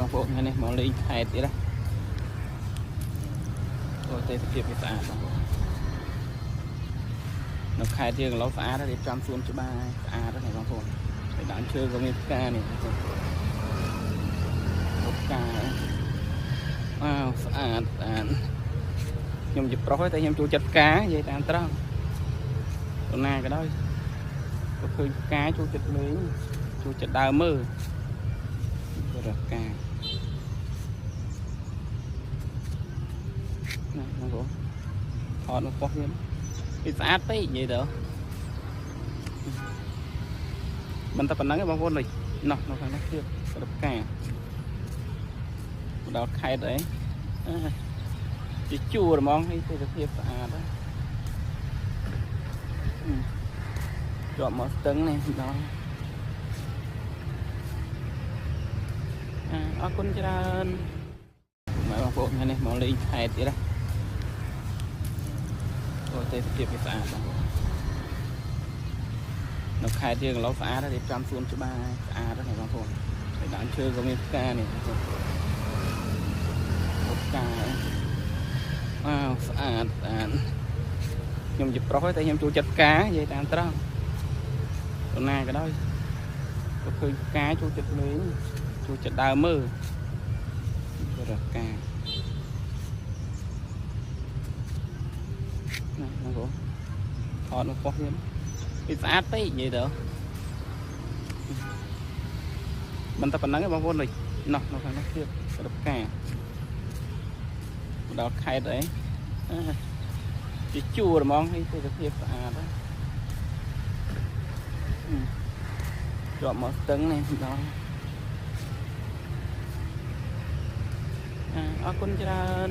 បងប្អូនថ្ងៃនេះមកលេងខេត្តទៀតណាអូទេសភាពវាស្អាតបងប្អូននៅខេត្តយើងកន្លងស្អាតរៀបចំសួនច្បារស្អាតហ្នឹងបងប្អូនហើយដើមឈើក៏មានផ្កានេះបងប្អូនផ្កាវ៉ាវស្អាតខ្ញុំជាប្រុសតែខ្ញុំចូលចិត្តផ្កានិយាយតាមត្រង់ទៅណាក៏ដោយក៏ឃើញផ្កាចូលចិត្តលេងចូលចិត្តដើរមើលរកផ្កាណាបងប្អូនថតមកប៉ុស្តិ៍វាស្អាតពេកនិយាយទៅមិនតែប៉ុណ្្នឹងទេបងប្អូននេះណោះនៅខាងនេះទៀតរកផ្កាដល់ខេត្តអីជាជួរហ្មងហើយទេសភាពស្អាតណាជាប់មកស្ទឹងនេះដល់អរគុណច្រើនមកបងប្អូនថ្ងៃនេះមកលេងខេត្តទៀតណាអូទេសភាពវាស្អាតបងប្អូននៅខេត្តយើងកន្លងស្អាតរៀបចំសួនច្បារស្អាតហ្នឹងបងប្អូនហើយដើមឈើក៏មានផ្កានេះបងប្អូនផ្កាវ៉ាវស្អាតខ្ញុំជាប្រុសតែខ្ញុំចូលចិត្តផ្កានិយាយតាមត្រង់ទៅណាក៏ដោយក៏ឃើញផ្កាចូលចិត្តលេងចូលចិត្តដើរមើលរកផ្កាណាបងប្អូនថតមកប៉ុស្តិ៍វាស្អាតពេកនិយាយទៅមិនតែប៉ុណ្្នឹងទេបងប្អូននេះណោះនៅខាងនេះទៀតរកផ្កាដល់ខេត្តអីជាជួរហ្មងហើយទេសភាពស្អាតណាជាប់មកស្ទឹងនេះដល់អរគុណច្រើន